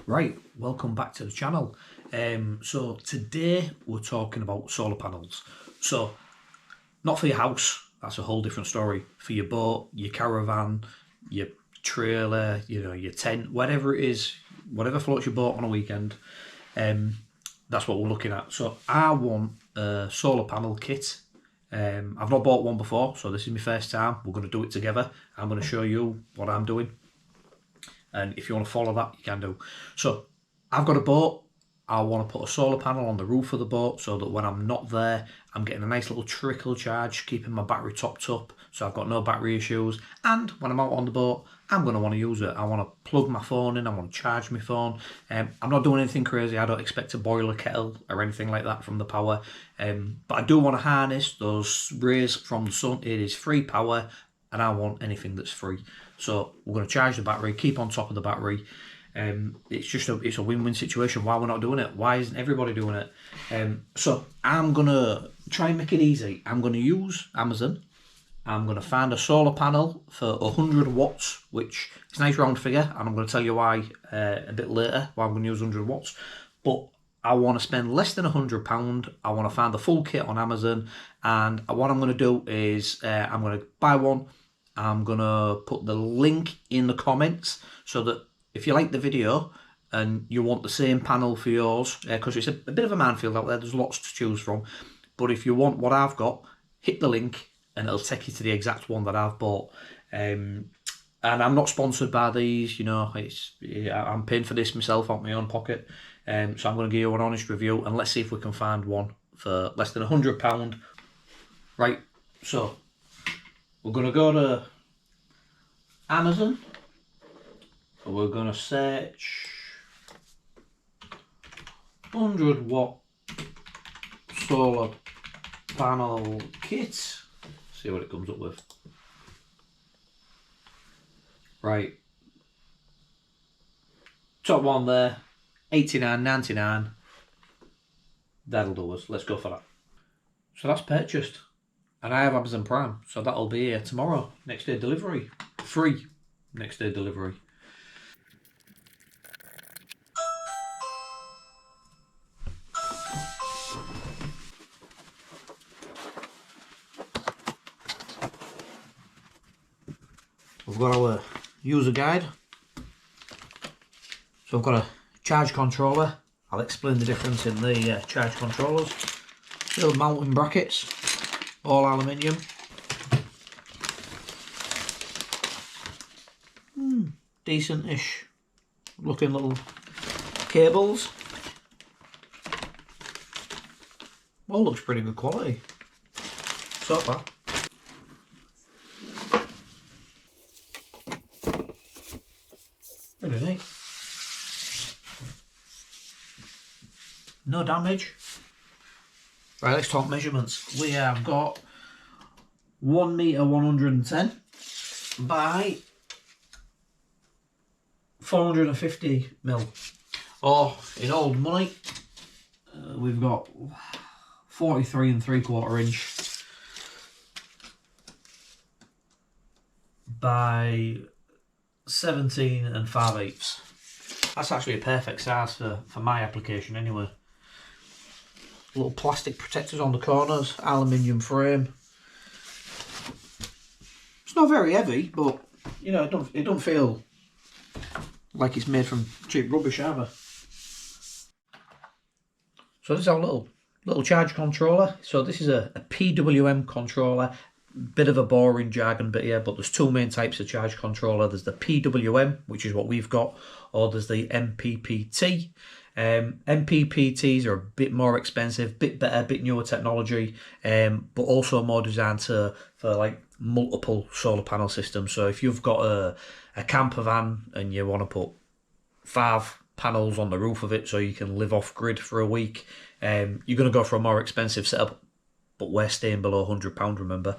Right, welcome back to the channel. So today we're talking about solar panels. So not for your house, that's a whole different story. For your boat, your caravan, your trailer, your tent, whatever it is, whatever floats your boat on a weekend, that's what we're looking at. So I want a solar panel kit. I've not bought one before, so this is my first time. We're going to do it together. I'm going to show you what I'm doing. And if you want to follow that, you can do. So I've got a boat. I want to put a solar panel on the roof of the boat so that when I'm not there, I'm getting a nice little trickle charge, keeping my battery topped up, so I've got no battery issues. And when I'm out on the boat, I'm going to want to use it. I want to plug my phone in, I want to charge my phone. I'm not doing anything crazy. I don't expect to boil a kettle or anything like that from the power. But I do want to harness those rays from the sun. It is free power, and I want anything that's free. So we're going to charge the battery, keep on top of the battery. It's a win-win situation. Why we're not doing it? Why isn't everybody doing it? So I'm going to try and make it easy. I'm going to use Amazon. I'm going to find a solar panel for 100 watts, which is a nice round figure, and I'm going to tell you why a bit later, why I'm going to use 100 watts. But I want to spend less than £100. I want to find the full kit on Amazon, and what I'm going to do is I'm going to buy one. I'm going to put the link in the comments so that if you like the video and you want the same panel for yours, because it's a bit of a minefield out there, there's lots to choose from. But if you want what I've got, hit the link and it'll take you to the exact one that I've bought. And I'm not sponsored by these, I'm paying for this myself out of my own pocket. So I'm going to give you an honest review, and let's see if we can find one for less than £100. Right, so we're going to go to Amazon. We're going to search 100 watt solar panel kit. See what it comes up with. Right. Top one there, $89.99. That'll do us. Let's go for that. So that's purchased. And I have Amazon Prime, so that'll be here tomorrow. Next day delivery. Free next day delivery. We've got our user guide. So I've got a charge controller. I'll explain the difference in the charge controllers. Still mounting brackets, all aluminium. Decent-ish looking little cables. All looks pretty good quality so far. Pretty neat. No damage. Right, let's talk measurements. We have got 1 metre 110 by 450 mil. Or in old money, we've got 43 3/4 inch by 17 5/8. That's actually a perfect size for my application anyway. Little plastic protectors on the corners, aluminium frame. It's not very heavy, but it don't feel like it's made from cheap rubbish either. So this is our little charge controller. So this is a PWM controller. Bit of a boring jargon bit here, but there's two main types of charge controller. There's the PWM, which is what we've got, or there's the MPPT. MPPTs are a bit more expensive, bit better, bit newer technology, but also more designed for like multiple solar panel systems. So if you've got a camper van and you want to put 5 panels on the roof of it so you can live off grid for a week, you're going to go for a more expensive setup, but we're staying below £100, remember.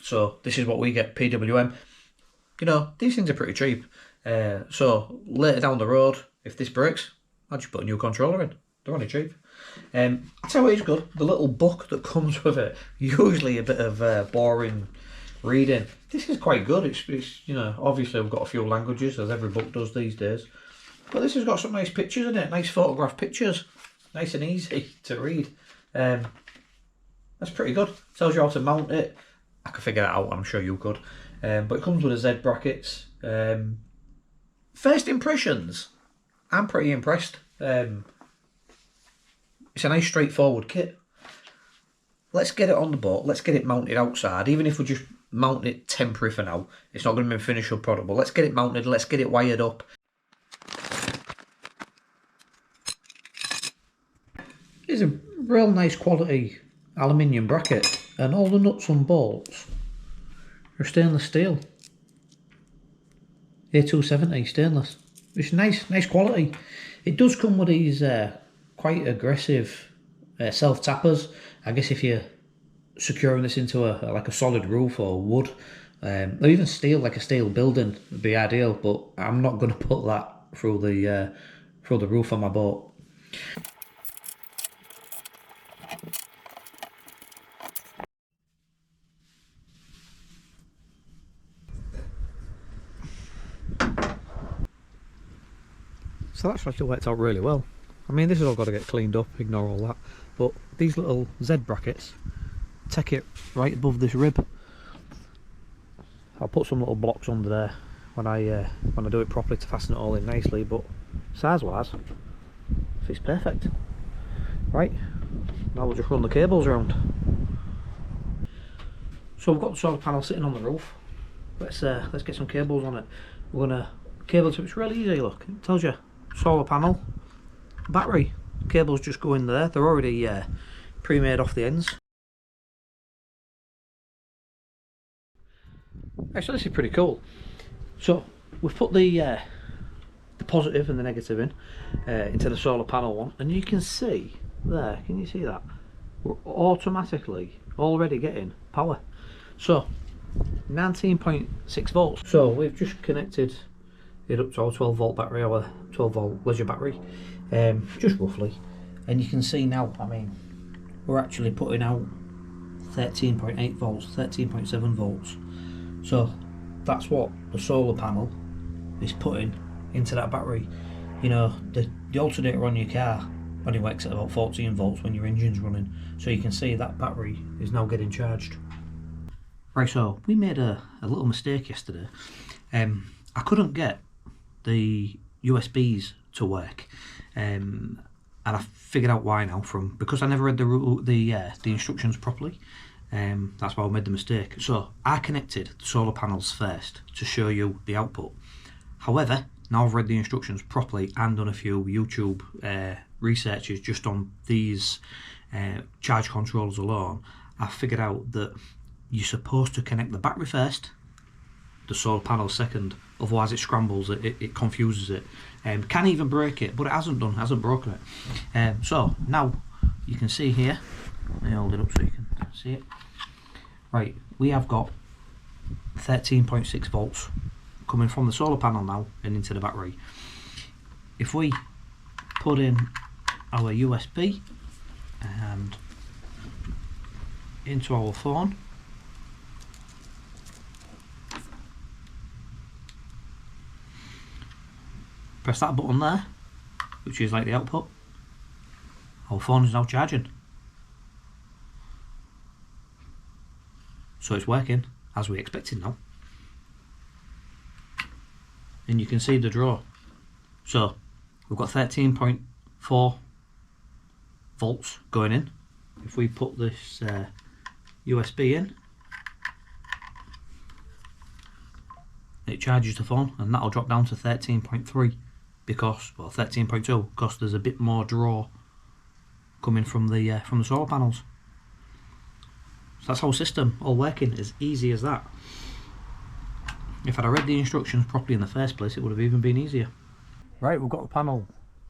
So this is what we get, PWM. These things are pretty cheap. So later down the road, if this breaks, I'll just put a new controller in. They're only cheap. I'll tell you what is good. The little book that comes with it, usually a bit of boring reading. This is quite good. It's obviously we've got a few languages, as every book does these days. But this has got some nice pictures in it, nice photograph pictures, nice and easy to read. That's pretty good. Tells you how to mount it. I could figure that out, I'm sure you could. But it comes with a Z brackets. First impressions, I'm pretty impressed. It's a nice straightforward kit. Let's get it on the boat, let's get it mounted outside, even if we just mount it temporary for now. It's not going to be a finished product, but let's get it mounted, let's get it wired up. It's a real nice quality aluminium bracket, and all the nuts and bolts are stainless steel. A270 stainless. It's nice quality. It does come with these quite aggressive self-tappers. I guess if you're securing this into like a solid roof or wood, or even steel, like a steel building, would be ideal. But I'm not going to put that through the roof on my boat. So that's actually worked out really well. I mean, this has all got to get cleaned up, ignore all that. But these little Z brackets take it right above this rib. I'll put some little blocks under there when I do it properly to fasten it all in nicely. But size-wise, fits perfect. Right, now we'll just run the cables around. So we've got the solar panel sitting on the roof. Let's get some cables on it. We're gonna cable to it. It's really easy. Look, it tells you solar panel, battery. Cables just go in there. They're already pre-made off the ends. Actually, this is pretty cool. So we've put the positive and the negative in into the solar panel one, and you can see there. Can you see that? We're automatically already getting power. So 19.6 volts. So we've just connected it up to our 12 volt battery, our 12 volt leisure battery, just roughly, and you can see now, I mean, we're actually putting out 13.8 volts, 13.7 volts. So that's what the solar panel is putting into that battery. You know, the alternator on your car only works at about 14 volts when your engine's running, so you can see that battery is now getting charged. Right, so we made a little mistake yesterday. I couldn't get the USBs to work, and I figured out why now, because I never read the instructions properly. That's why I made the mistake. So I connected the solar panels first to show you the output. However, now I've read the instructions properly and done a few YouTube researches just on these charge controllers alone, I figured out that you're supposed to connect the battery first, the solar panel second, otherwise it scrambles it, it confuses it, can even break it, but it hasn't broken it. So now you can see here, let me hold it up so you can see it. Right, we have got 13.6 volts coming from the solar panel now and into the battery. If we put in our USB and into our phone, press that button there, which is like the output, our phone is now charging. So it's working as we expected now. And you can see the draw. So we've got 13.4 volts going in. If we put this USB in, it charges the phone, and that'll drop down to 13.3 because, well, 13.2 because there's a bit more draw coming from the solar panels. So that's our system all working, as easy as that. If I'd read the instructions properly in the first place, it would have even been easier. Right, we've got the panel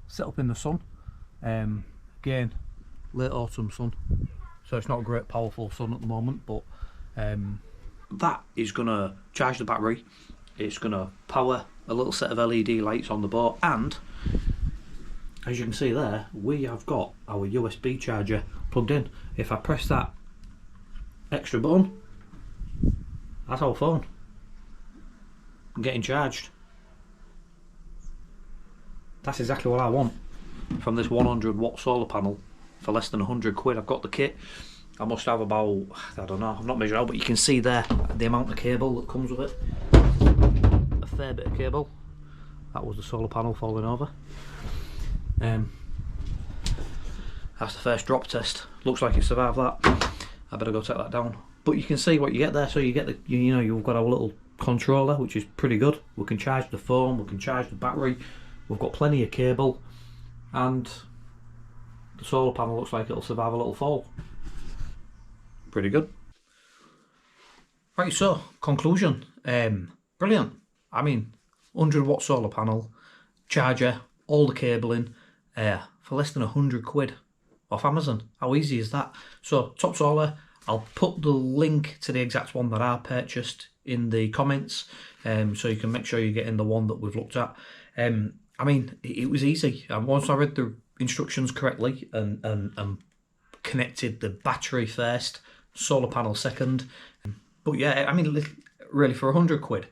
set up in the sun. Again, late autumn sun, so it's not a great powerful sun at the moment, but that is going to charge the battery. It's going to power a little set of LED lights on the boat, and as you can see there, we have got our USB charger plugged in. If I press that extra button, that's our phone getting charged. that's exactly what I want from this 100 watt solar panel for less than 100 quid. I've got the kit. I must have about, I don't know, I've not measured out, but you can see there the amount of cable that comes with it. A fair bit of cable. That was the solar panel falling over. That's the first drop test. Looks like it survived that. I better go take that down. But you can see what you get there. So you get the, you know, you've got our little controller, which is pretty good. We can charge the phone, we can charge the battery. We've got plenty of cable, and the solar panel looks like it'll survive a little fall. Pretty good. Right, so conclusion. Brilliant. I mean, 100 watt solar panel, charger, all the cabling, for less than 100 quid off Amazon. How easy is that? So Top Solar, I'll put the link to the exact one that I purchased in the comments, so you can make sure you're getting the one that we've looked at. I mean, it was easy. And once I read the instructions correctly and connected the battery first, solar panel second. But yeah, I mean, really for 100 quid,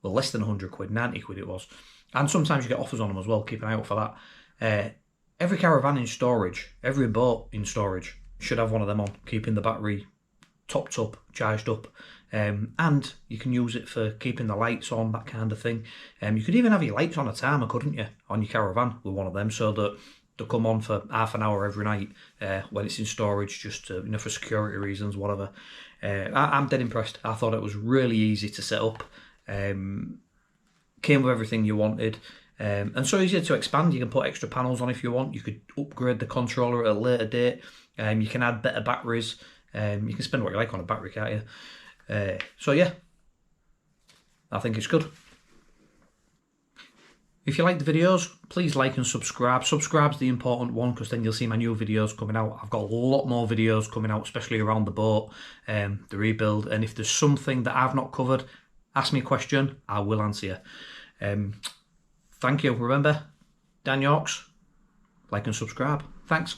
well, less than 100 quid, 90 quid it was. And sometimes you get offers on them as well, keep an eye out for that. Every caravan in storage, every boat in storage should have one of them on, keeping the battery topped up, charged up. And you can use it for keeping the lights on, that kind of thing. You could even have your lights on a timer, couldn't you, on your caravan with one of them, so that they'll come on for half an hour every night when it's in storage, just to, you know, for security reasons, whatever. I'm dead impressed. I thought it was really easy to set up. Came with everything you wanted. And so easier to expand. You can put extra panels on if you want. You could upgrade the controller at a later date. You can add better batteries. You can spend what you like on a battery, can't you? So yeah, I think it's good. If you like the videos, please like and subscribe. Subscribe's the important one, because then you'll see my new videos coming out. I've got a lot more videos coming out, especially around the boat, the rebuild. And if there's something that I've not covered, ask me a question, I will answer you. Thank you. Remember, Danyorks, like and subscribe. Thanks.